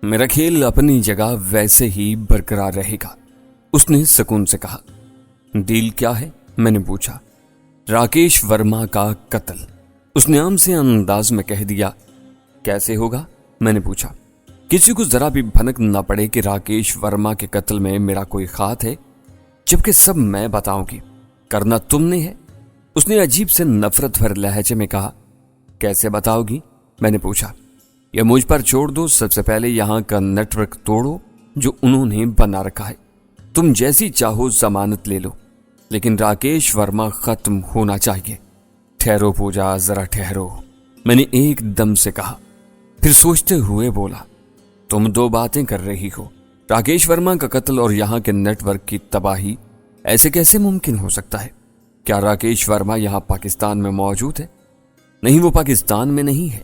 میرا کھیل اپنی جگہ ویسے ہی برقرار رہے گا، اس نے سکون سے کہا۔ ڈیل کیا ہے؟ میں نے پوچھا۔ راکیش ورما کا قتل، اس نے عام سے انداز میں کہہ دیا۔ کیسے ہوگا؟ میں نے پوچھا۔ کسی کو ذرا بھی بھنک نہ پڑے کہ راکیش ورما کے قتل میں میرا کوئی ہاتھ ہے، جبکہ سب میں بتاؤں گی، کرنا تم نے ہے۔ اس نے عجیب سے نفرت بھر لہجے میں کہا۔ کیسے بتاؤ گی؟ میں نے پوچھا۔ یہ مجھ پر چھوڑ دو، سب سے پہلے یہاں کا نیٹ ورک توڑو جو انہوں نے بنا رکھا ہے۔ تم جیسی چاہو ضمانت لے لو، لیکن راکیش ورما ختم ہونا چاہیے۔ ٹھہرو پوجا، ذرا ٹھہرو، میں نے ایک دم سے کہا، پھر سوچتے ہوئے بولا۔ تم دو باتیں کر رہی ہو، راکیش ورما کا قتل اور یہاں کے نیٹ ورک کی تباہی، ایسے کیسے ممکن ہو سکتا ہے؟ کیا راکیش ورما یہاں پاکستان میں موجود ہے؟ نہیں، وہ پاکستان میں نہیں ہے۔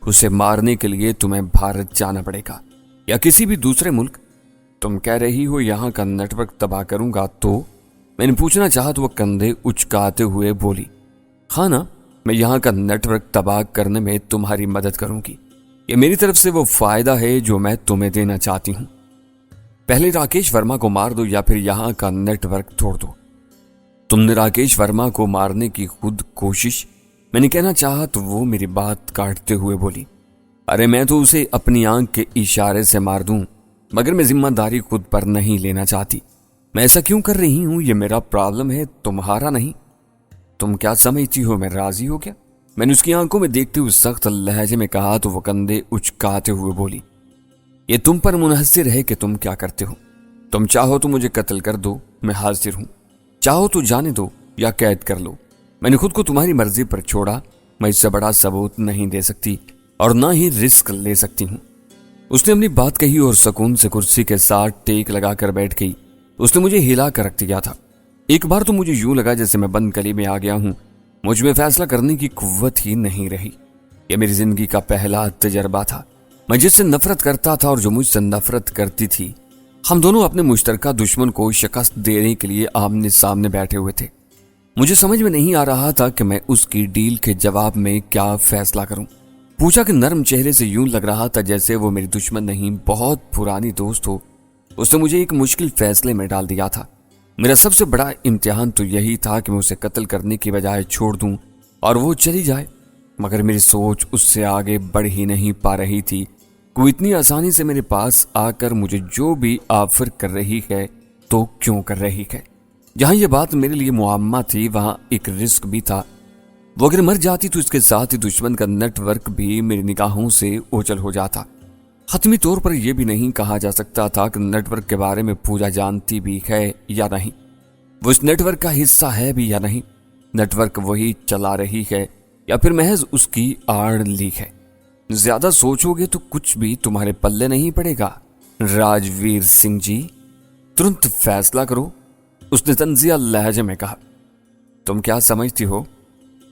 اسے مارنے کے لیے تمہیں بھارت جانا پڑے گا یا کسی بھی دوسرے ملک۔ تم کہہ رہی ہو یہاں کا نیٹ ورک تباہ کروں گا تو؟ میں نے پوچھنا چاہا تو وہ کندھے اچکاتے ہوئے بولی۔ ہاں نا، میں یہاں کا نیٹ ورک تباہ کرنے میں تمہاری مدد کروں گی۔ یہ میری طرف سے وہ فائدہ ہے جو میں تمہیں دینا چاہتی ہوں۔ پہلے راکیش ورما کو مار دو یا پھر یہاں کا نیٹ ورک توڑ دو۔ تم نے راکیش ورما کو مارنے کی خود کوشش، میں نے کہنا چاہا تو وہ میری بات کاٹتے ہوئے بولی۔ ارے میں تو اسے اپنی آنکھ کے اشارے سے مار دوں، مگر میں ذمہ داری خود پر نہیں لینا چاہتی۔ میں ایسا کیوں کر رہی ہوں یہ میرا پرابلم ہے، تمہارا نہیں۔ تم کیا سمجھتی ہو میں راضی ہو کیا؟ میں نے اس کی آنکھوں میں دیکھتے ہوئے سخت لہجے میں کہا تو وہ کندھے اچکاتے ہوئے بولی۔ یہ تم پر منحصر ہے کہ تم کیا کرتے ہو۔ تم چاہو تو مجھے قتل کر دو، میں حاضر ہوں۔ چاہو تو جانے دو یا قید کر لو، میں نے خود کو تمہاری مرضی پر چھوڑا۔ میں اس سے بڑا ثبوت نہیں دے سکتی اور نہ ہی رسک لے سکتی ہوں۔ اس نے اپنی بات کہی اور سکون سے کرسی کے ساتھ ٹیک لگا کر بیٹھ گئی۔ اس نے مجھے ہلا کر رکھ دیا تھا۔ ایک بار تو مجھے یوں لگا جیسے میں بند کلی میں آ گیا ہوں، مجھ میں فیصلہ کرنے کی قوت ہی نہیں رہی۔ یہ میری زندگی کا پہلا تجربہ تھا۔ میں جس سے نفرت کرتا تھا اور جو مجھ سے نفرت کرتی تھی، ہم دونوں اپنے مشترکہ دشمن کو شکست دینے کے لیے آمنے سامنے بیٹھے ہوئے تھے۔ مجھے سمجھ میں نہیں آ رہا تھا کہ میں اس کی ڈیل کے جواب میں کیا فیصلہ کروں۔ پوجا کے نرم چہرے سے یوں لگ رہا تھا جیسے وہ میری دشمن نہیں، بہت پرانی دوست ہو۔ اس نے مجھے ایک مشکل فیصلے میں ڈال دیا تھا۔ میرا سب سے بڑا امتحان تو یہی تھا کہ میں اسے قتل کرنے کی بجائے چھوڑ دوں اور وہ چلی جائے، مگر میری سوچ اس سے آگے بڑھ ہی نہیں پا رہی تھی۔ کوئی اتنی آسانی سے میرے پاس آ کر مجھے جو بھی آفر کر رہی ہے تو کیوں کر رہی ہے؟ جہاں یہ بات میرے لیے معمہ تھی وہاں ایک رسک بھی تھا۔ وہ اگر مر جاتی تو اس کے ساتھ ہی دشمن کا نیٹ ورک بھی میری نگاہوں سے اوجھل ہو جاتا۔ حتمی طور پر یہ بھی نہیں کہا جا سکتا تھا کہ نیٹ ورک کے بارے میں پوجا جانتی بھی ہے یا نہیں، وہ اس نیٹ ورک کا حصہ ہے بھی یا نہیں، نیٹ ورک وہی چلا رہی ہے یا پھر محض اس کی آڑ لی ہے۔ زیادہ سوچو گے تو کچھ بھی تمہارے پلے نہیں پڑے گا راجویر سنگھ جی، ترنت فیصلہ کرو، اس نے طنزیہ لہجے میں کہا۔ تم کیا سمجھتی ہو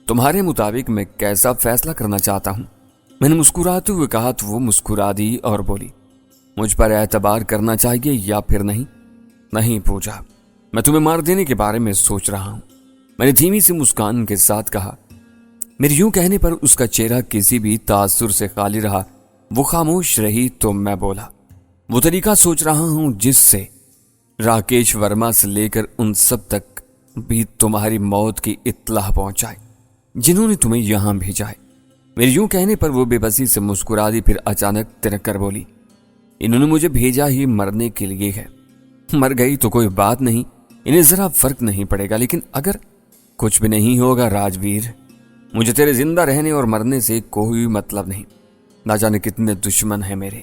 تمہارے مطابق میں کیسا فیصلہ کرنا چاہتا ہوں؟ میں نے مسکراتے ہوئے کہا تو وہ مسکرا دی اور بولی، مجھ پر اعتبار کرنا چاہیے یا پھر نہیں؟ نہیں پوجا، میں تمہیں مار دینے کے بارے میں سوچ رہا ہوں، میں نے دھیمی سی مسکان کے ساتھ کہا۔ میرے یوں کہنے پر اس کا چہرہ کسی بھی تاثر سے خالی رہا۔ وہ خاموش رہی تو میں بولا، وہ طریقہ سوچ رہا ہوں جس سے راکیش ورما سے لے کر ان سب تک بھی تمہاری موت کی اطلاع پہنچائے جنہوں نے تمہیں یہاں بھیجا ہے۔ میرے یوں کہنے پر وہ بے بسی سے مسکرا دی، پھر اچانک تنک کر بولی، انہوں نے مجھے بھیجا ہی مرنے کے لیے ہے۔ مر گئی تو کوئی بات نہیں، انہیں ذرا فرق نہیں پڑے گا، لیکن اگر کچھ بھی نہیں ہوگا راجویر، مجھے تیرے زندہ رہنے اور مرنے سے کوئی مطلب نہیں۔ نہ جانے کتنے دشمن ہیں میرے،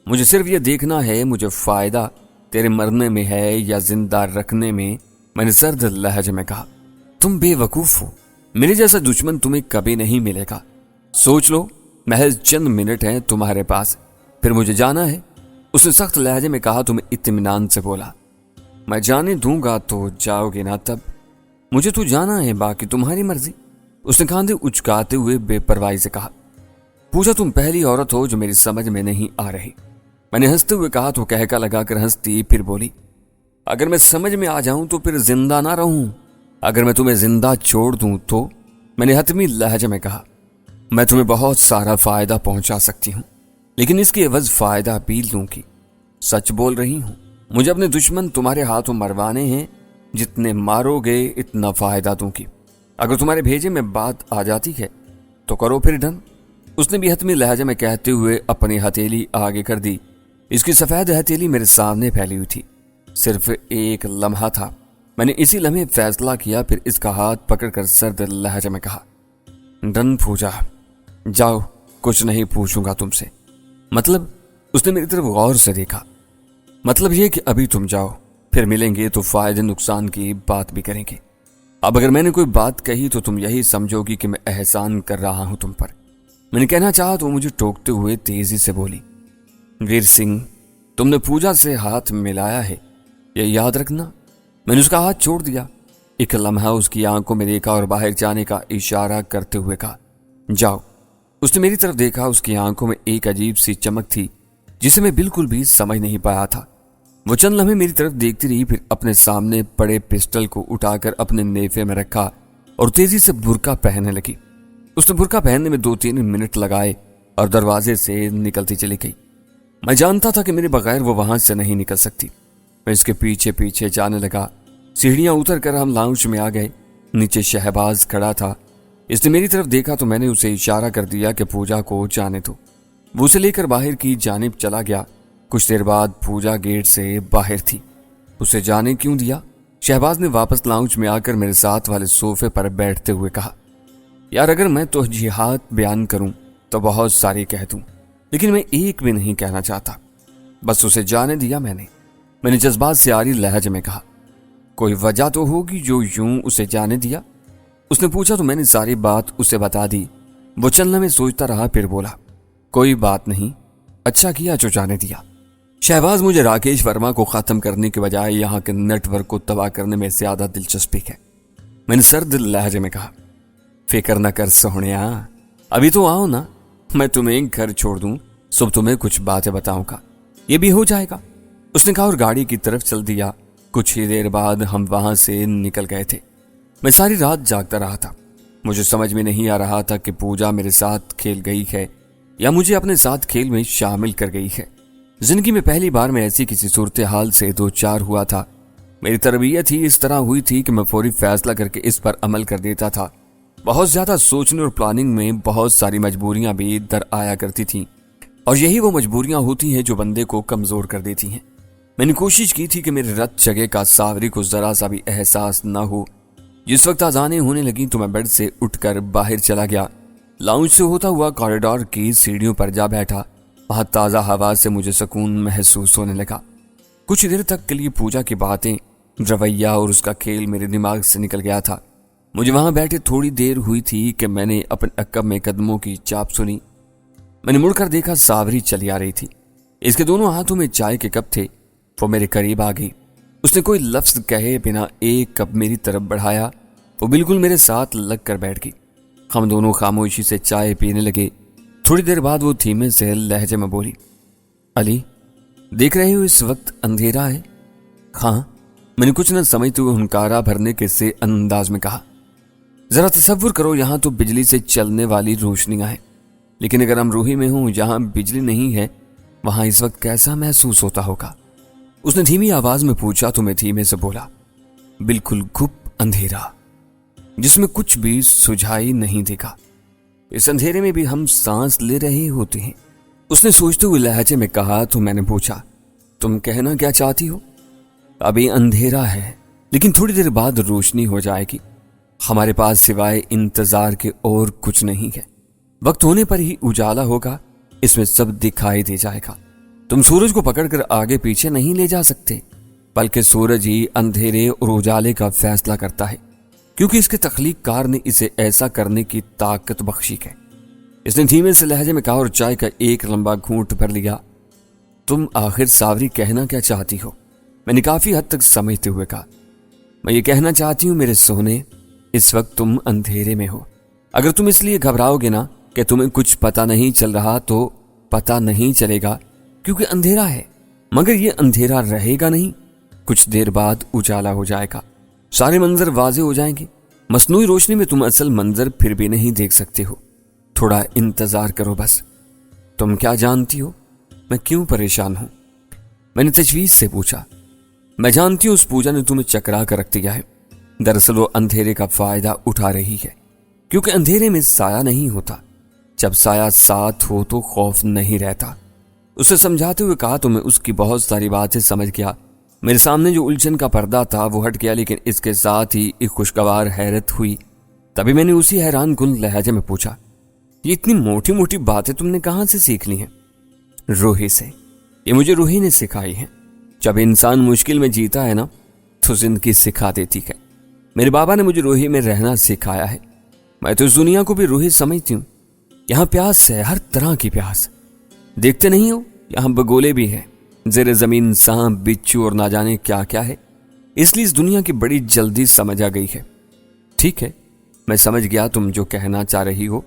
مجھے صرف یہ دیکھنا ہے مجھے فائدہ تیرے مرنے میں ہے یا زندہ رکھنے میں۔ میں نے سرد لہجے میں کہا، تم بے وقوف ہو، میرے جیسا دشمن تمہیں کبھی نہیں ملے گا۔ سوچ لو، محض چند منٹ ہیں تمہارے پاس، پھر مجھے جانا ہے۔ اس نے سخت لہجے میں کہا تو میں اطمینان سے بولا، میں جانے دوں گا تو جاؤ گے نا؟ تب مجھے تو جانا ہے، باقی تمہاری مرضی۔ اس نے کاندھے اچکاتے ہوئے بے پرواہی سے کہا۔ پوچھا، تم پہلی عورت ہو جو میری سمجھ میں نہیں آ رہی۔ میں نے ہنستے ہوئے کہا تو کہکا لگا کر ہنستی، پھر بولی، اگر میں سمجھ میں آ جاؤں تو پھر زندہ نہ رہوں، اگر میں تمہیں زندہ چھوڑ دوں تو؟ میں نے حتمی لہجے میں کہا، میں تمہیں بہت سارا فائدہ پہنچا سکتی ہوں، لیکن اس کی عوض فائدہ بھی لوں گی۔ سچ بول رہی ہوں، مجھے اپنے دشمن تمہارے ہاتھوں مروانے ہیں، جتنے مارو گے اتنا فائدہ دوں گی۔ اگر تمہارے بھیجے میں بات آ جاتی ہے تو کرو پھر ڈن۔ اس نے بھی حتمی لہجے میں کہتے ہوئے اپنی ہتھیلی آگے کر دی۔ اس کی سفید ہتھیلی میرے سامنے پھیلی ہوئی تھی۔ صرف ایک لمحہ تھا، میں نے اسی لمحے فیصلہ کیا، پھر اس کا ہاتھ پکڑ کر سرد لہجے میں کہا، ڈن پوجا، جاؤ، کچھ نہیں پوچھوں گا تم سے۔ مطلب؟ اس نے میری طرف غور سے دیکھا۔ مطلب یہ کہ ابھی تم جاؤ، پھر ملیں گے تو فائدے نقصان کی بات بھی کریں گے۔ اب اگر میں نے کوئی بات کہی تو تم یہی سمجھو گی کہ میں احسان کر رہا ہوں تم پر۔ میں نے کہنا چاہا تو مجھے ٹوکتے ہوئے تیزی سے بولی، ویر سنگھ، تم نے پوجا سے ہاتھ ملایا ہے، یہ یاد رکھنا۔ میں نے اس کا ہاتھ چھوڑ دیا۔ ایک لمحہ اس کی آنکھوں میں دیکھا اور باہر جانے کا اشارہ کرتے ہوئے کہا، جاؤ۔ اس نے میری طرف دیکھا، اس کی آنکھوں میں ایک عجیب سی چمک تھی جسے میں بالکل بھی سمجھ نہیں پایا تھا۔ وہ چند لمحے میری طرف دیکھتی رہی، پھر اپنے سامنے پڑے پسٹل کو اٹھا کر اپنے نیفے میں رکھا اور تیزی سے برقع پہننے لگی۔ اس نے برقع پہننے میں 2-3 منٹ لگائے اور دروازے سے نکلتی چلی گئی۔ میں جانتا تھا کہ میرے بغیر وہ وہاں سے نہیں نکل سکتی۔ میں اس کے پیچھے پیچھے جانے لگا۔ سیڑھیاں اتر کر ہم لاؤنج میں آ گئے۔ نیچے شہباز کھڑا تھا۔ اس نے میری طرف دیکھا تو میں نے اسے اشارہ کر دیا کہ پوجا کو جانے دو۔ وہ اسے لے کر باہر کی جانب چلا گیا۔ کچھ دیر بعد پوجا گیٹ سے باہر تھی۔ اسے جانے کیوں دیا؟ شہباز نے واپس لاؤنج میں آ کر میرے ساتھ والے صوفے پر بیٹھتے ہوئے کہا، یار اگر میں توجیحات بیان کروں تو بہت ساری کہہ دوں، لیکن میں ایک بھی نہیں کہنا چاہتا۔ بس اسے جانے دیا میں نے جذبات سے آری لہجے میں کہا، کوئی وجہ تو ہوگی جو یوں اسے جانے دیا؟ اس نے پوچھا تو میں نے ساری بات اسے بتا دی۔ وہ چند لمحے سوچتا رہا، پھر بولا، کوئی بات نہیں، اچھا کیا جو جانے دیا۔ شہباز، مجھے راکیش ورما کو ختم کرنے کے بجائے یہاں کے نیٹ ورک کو تباہ کرنے میں زیادہ دلچسپی ہے، میں نے سرد لہجے میں کہا۔ فکر نہ کر سہنیا، ابھی تو آؤ نا، میں تمہیں گھر چھوڑ دوں، صبح تمہیں کچھ باتیں بتاؤں گا، یہ بھی ہو جائے گا، اس نے کہا اور گاڑی کی طرف چل دیا۔ کچھ ہی دیر بعد ہم وہاں سے نکل گئے تھے۔ میں ساری رات جاگتا رہا تھا۔ مجھے سمجھ میں نہیں آ رہا تھا کہ پوجا میرے ساتھ کھیل گئی ہے یا مجھے اپنے ساتھ کھیل میں شامل کر گئی ہے۔ زندگی میں پہلی بار میں ایسی کسی صورتحال سے دوچار ہوا تھا۔ میری تربیت ہی اس طرح ہوئی تھی کہ میں فوری فیصلہ کر کے اس پر عمل کر دیتا تھا۔ بہت زیادہ سوچنے اور پلاننگ میں بہت ساری مجبوریاں بھی در آیا کرتی تھیں، اور یہی وہ مجبوریاں ہوتی ہیں جو بندے کو کمزور کر دیتی ہیں۔ میں نے کوشش کی تھی کہ میرے رت جگہ کا ساوری کو ذرا سا بھی احساس نہ ہو۔ جس وقت اذانیں ہونے لگیں تو میں بیڈ سے اٹھ کر باہر چلا گیا۔ لاؤنج سے ہوتا ہوا کوریڈور کی سیڑھیوں پر جا بیٹھا۔ وہاں تازہ ہوا سے مجھے سکون محسوس ہونے لگا۔ کچھ دیر تک کے لیے پوجا کی باتیں، رویہ اور اس کا کھیل میرے دماغ سے نکل گیا تھا۔ مجھے وہاں بیٹھے تھوڑی دیر ہوئی تھی کہ میں نے اپنے عقب میں قدموں کی چاپ سنی۔ میں نے مڑ کر دیکھا، ساوری چلی آ رہی تھی۔ اس کے دونوں ہاتھوں میں چائے کے کپ تھے۔ وہ میرے قریب آ گئی۔ اس نے کوئی لفظ کہے بنا ایک کپ میری طرف بڑھایا۔ وہ بالکل میرے ساتھ لگ کر بیٹھ گئی۔ ہم دونوں خاموشی سے چائے پینے لگے۔ تھوڑی دیر بعد وہ دھیمے سے لہجے میں بولی، علی، دیکھ رہے ہو اس وقت اندھیرا ہے؟ ہاں، میں نے کچھ نہ سمجھتے ہوئے ہنکارا بھرنے کے سے انداز میں کہا، ذرا تصور کرو یہاں تو بجلی سے چلنے والی روشنیاں ہیں، لیکن اگر امروہی میں ہوں جہاں بجلی نہیں ہے، وہاں اس وقت کیسا محسوس ہوتا ہوگا؟ اس نے دھیمی آواز میں پوچھا تو میں دھیمے سے بولا، بالکل گپ اندھیرا، جس میں کچھ بھی سجھائی نہیں دیکھا۔ اس اندھیرے میں بھی ہم سانس لے رہے ہوتے ہیں۔ اس نے سوچتے ہوئے لہجے میں کہا تو میں نے پوچھا، تم کہنا کیا چاہتی ہو؟ ابھی اندھیرا ہے، لیکن تھوڑی دیر بعد روشنی ہو جائے گی۔ ہمارے پاس سوائے انتظار کے اور کچھ نہیں ہے۔ وقت ہونے پر ہی اجالا ہوگا، اس میں سب دکھائی دے جائے گا۔ تم سورج کو پکڑ کر آگے پیچھے نہیں لے جا سکتے، بلکہ سورج ہی اندھیرے اور اجالے کا فیصلہ کرتا ہے، کیونکہ اس کے تخلیق کار نے اسے ایسا کرنے کی طاقت بخشی ہے۔ اس نے دھیمے سے لہجے میں کہا اور چائے کا ایک لمبا گھونٹ بھر لیا۔ تم آخر ساوری کہنا کیا چاہتی ہو؟ میں نے کافی حد تک سمجھتے ہوئے کہا، میں یہ کہنا چاہتی ہوں میرے سونے، اس وقت تم اندھیرے میں ہو۔ اگر تم اس لیے گھبراؤ گے نا کہ تمہیں کچھ پتا نہیں چل رہا، تو پتا نہیں چلے گا، کیونکہ اندھیرا ہے، مگر یہ اندھیرا رہے گا نہیں۔ کچھ دیر بعد اجالا ہو جائے گا، سارے منظر واضح ہو جائیں گے۔ مصنوعی روشنی میں تم اصل منظر پھر بھی نہیں دیکھ سکتے ہو۔ تھوڑا انتظار کرو بس۔ تم کیا جانتی ہو میں کیوں پریشان ہوں؟ میں نے تجویز سے پوچھا۔ میں جانتی ہوں اس پوجا نے تمہیں چکرا کر رکھ دیا ہے۔ دراصل وہ اندھیرے کا فائدہ اٹھا رہی ہے، کیونکہ اندھیرے میں سایہ نہیں ہوتا، جب سایہ ساتھ ہو تو خوف نہیں رہتا۔ اسے سمجھاتے ہوئے کہا تو میں اس کی بہت ساری باتیں سمجھ گیا۔ میرے سامنے جو الجھن کا پردہ تھا وہ ہٹ گیا، لیکن اس کے ساتھ ہی ایک خوشگوار حیرت ہوئی۔ تبھی میں نے اسی حیران کن لہجے میں پوچھا، یہ اتنی موٹی موٹی باتیں تم نے کہاں سے سیکھ لی ہیں؟ روحی سے، یہ مجھے روحی نے سکھائی ہیں۔ جب انسان مشکل میں جیتا ہے نا تو زندگی سکھا دیتی ہے۔ میرے بابا نے مجھے روحی میں رہنا سکھایا ہے۔ میں تو اس دنیا کو بھی روحی سمجھتی ہوں۔ یہاں پیاس ہے، ہر طرح کی پیاس۔ دیکھتے نہیں ہو یہاں بگولے بھی ہیں، زیر زمین سانپ، بچھو اور نہ جانے کیا کیا ہے۔ اس لیے اس دنیا کی بڑی جلدی سمجھ آ گئی ہے۔ ٹھیک ہے، میں سمجھ گیا تم جو کہنا چاہ رہی ہو۔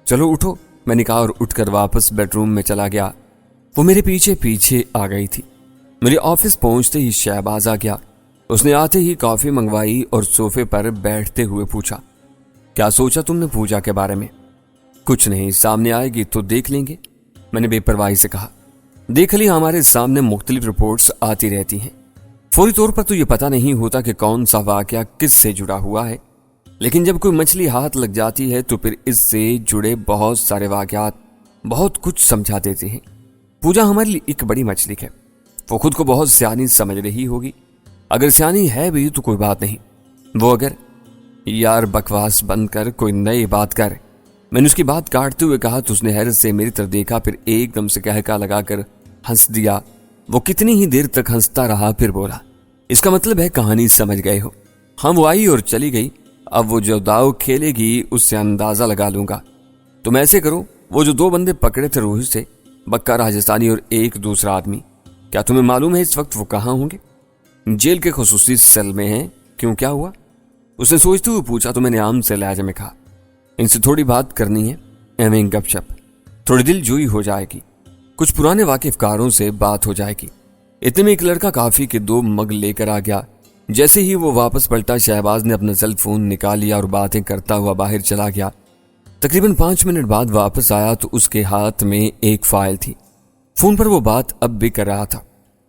چلو اٹھو، میں نے کہا اور اٹھ کر واپس بیڈ روم میں چلا گیا۔ وہ میرے پیچھے پیچھے آ گئی تھی۔ میرے آفس پہنچتے ہی شہباز آ گیا۔ اس نے آتے ہی کافی منگوائی اور صوفے پر بیٹھتے ہوئے پوچھا، کیا سوچا تم نے پوجا کے بارے میں؟ کچھ نہیں، سامنے آئے گی تو دیکھ لیں گے، میں نے بے پرواہی سے کہا۔ دیکھ لی، ہمارے سامنے مختلف رپورٹس آتی رہتی ہیں۔ فوری طور پر تو یہ پتہ نہیں ہوتا کہ کون سا واقعہ کس سے جڑا ہوا ہے، لیکن جب کوئی مچھلی ہاتھ لگ جاتی ہے تو پھر اس سے جڑے بہت سارے واقعات بہت کچھ سمجھا دیتے ہیں۔ پوجا ہمارے لیے ایک بڑی مچھلی ہے۔ وہ خود کو بہت سیانی سمجھ رہی ہوگی، اگر سیانی ہے بھی تو کوئی بات نہیں۔ وہ اگر یار بکواس بند کر کوئی نئی بات کر، میں نے اس کی بات کاٹتے ہوئے کہا تو اس نے حیرت سے میری طرف دیکھا، پھر ایک دم سے کہکا لگا کر ہنس دیا۔ وہ کتنی ہی دیر تک ہنستا رہا، پھر بولا، اس کا مطلب ہے کہانی سمجھ گئے ہو۔ ہم وہ آئی اور چلی گئی، اب وہ جو داؤ کھیلے گی اس سے اندازہ لگا لوں گا۔ تم ایسے کرو، وہ جو دو بندے پکڑے تھے روہی سے، بکا راجستھانی اور ایک دوسرا آدمی، کیا تمہیں معلوم ہے اس وقت وہ کہاں ہوں گے؟ جیل کے خصوصی سیل میں ہیں۔ کیوں، کیا ہوا؟ اس نے سوچتے ہوئے پوچھا تو میں نے عام سے لہجے میں کہا، ان سے تھوڑی بات کرنی ہے، ایویں گپ شپ، تھوڑی دل جوئی ہو جائے گی، کچھ پرانے واقف کاروں سے بات ہو جائے گی۔ اتنے میں ایک لڑکا کافی کے 2 مگ لے کر آ گیا۔ جیسے ہی وہ واپس پلٹا، شہباز نے اپنا سیل فون نکال لیا اور باتیں کرتا ہوا باہر چلا گیا۔ تقریباً 5 منٹ بعد واپس آیا تو اس کے ہاتھ میں ایک فائل تھی۔ فون پر وہ بات اب بھی کر رہا تھا۔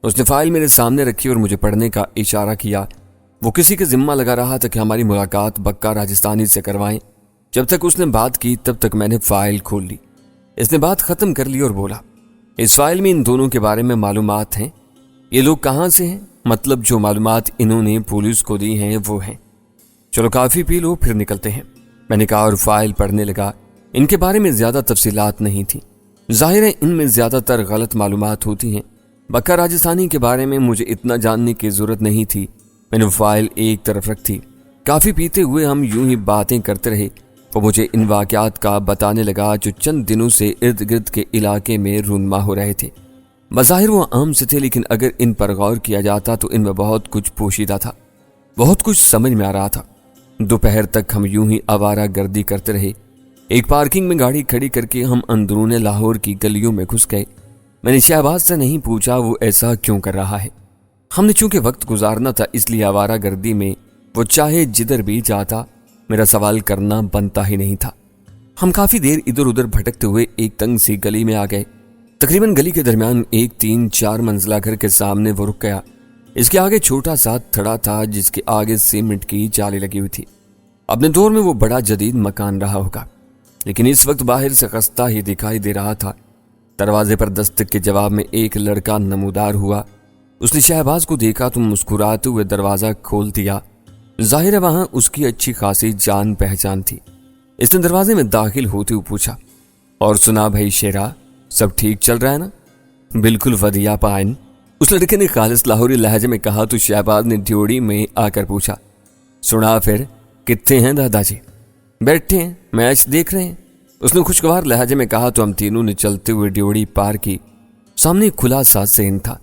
اس نے فائل میرے سامنے رکھی اور مجھے پڑھنے کا اشارہ کیا۔ وہ کسی کے ذمہ لگا رہا تھا کہ ہماری ملاقات بکا راجستھانی سے کروائیں۔ جب تک اس نے بات کی تب تک میں نے فائل کھول لی۔ اس نے بات ختم کر لی اور بولا، اس فائل میں ان دونوں کے بارے میں معلومات ہیں۔ یہ لوگ کہاں سے ہیں؟ مطلب جو معلومات انہوں نے پولیس کو دی ہیں وہ ہیں۔ چلو کافی پی لو، پھر نکلتے ہیں، میں نے کہا اور فائل پڑھنے لگا۔ ان کے بارے میں زیادہ تفصیلات نہیں تھی، ظاہر ہے ان میں زیادہ تر غلط معلومات ہوتی ہیں۔ بکا راجستھانی کے بارے میں مجھے اتنا جاننے کی ضرورت نہیں تھی۔ میں نے فائل ایک طرف رکھ دی۔ کافی پیتے ہوئے ہم یوں ہی باتیں کرتے رہے۔ وہ مجھے ان واقعات کا بتانے لگا جو چند دنوں سے ارد گرد کے علاقے میں رونما ہو رہے تھے۔ بظاہر وہ عام سے تھے، لیکن اگر ان پر غور کیا جاتا تو ان میں بہت کچھ پوشیدہ تھا، بہت کچھ سمجھ میں آ رہا تھا۔ دوپہر تک ہم یوں ہی آوارہ گردی کرتے رہے۔ ایک پارکنگ میں گاڑی کھڑی کر کے ہم اندرون لاہور کی گلیوں میں گھس گئے۔ میں نے شہباز سے نہیں پوچھا وہ ایسا کیوں کر رہا ہے۔ ہم نے چونکہ وقت گزارنا تھا، اس لیے آوارہ گردی میں وہ چاہے جدھر بھی جاتا میرا سوال کرنا بنتا ہی نہیں تھا۔ ہم کافی دیر ادھر ادھر بھٹکتے ہوئے ایک تنگ سی گلی میں آ گئے۔ تقریباً گلی کے درمیان ایک 3-4 منزلہ گھر کے سامنے وہ رک گیا۔ اس کے آگے چھوٹا سا تھڑا تھا جس کے آگے سیمنٹ کی جالی لگی ہوئی تھی۔ اپنے دور میں وہ بڑا جدید مکان رہا ہوگا، لیکن اس وقت باہر سے خستہ ہی دکھائی دے رہا تھا۔ دروازے پر دستک کے جواب میں ایک لڑکا نمودار ہوا۔ اس نے شہباز کو دیکھا تو مسکراتے ہوئے دروازہ کھول دیا۔ ظاہر ہے وہاں اس کی اچھی خاصی جان پہچان تھی۔ اس نے دروازے میں داخل ہوتے ہوئے پوچھا، اور سنا بھائی شیرا، سب ٹھیک چل رہا ہے نا؟ بالکل ودیا پائن، اس لڑکے نے خالص لاہوری لہجے میں کہا تو شہباز نے ڈیوڑی میں آ کر پوچھا، سنا پھر کتنے ہیں دادا جی؟ بیٹھے ہیں، میچ دیکھ رہے ہیں، اس نے خوشگوار لہجے میں کہا تو ہم تینوں نے چلتے ہوئے ڈیوڑی پار کی۔ سامنے کھلا سا سین تھا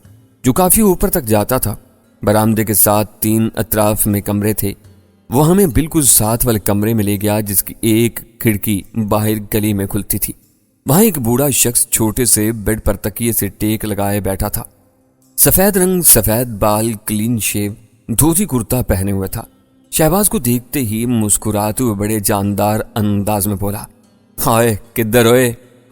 جو کافی اوپر تک جاتا تھا۔ برآمدے کے ساتھ 3 اطراف میں کمرے تھے۔ وہ ہمیں بالکل ساتھ والے کمرے میں لے گیا جس کی ایک کھڑکی باہر گلی میں کھلتی تھی۔ وہاں ایک بوڑھا شخص چھوٹے سے بیڈ پر تکیے سے ٹیک لگائے بیٹھا تھا۔ سفید رنگ، سفید بال، کلین شیو، دھوتی کرتا پہنے ہوئے تھا۔ شہباز کو دیکھتے ہی مسکراتے ہوئے بڑے جاندار انداز میں بولا، ہائے کدھر ہوئے،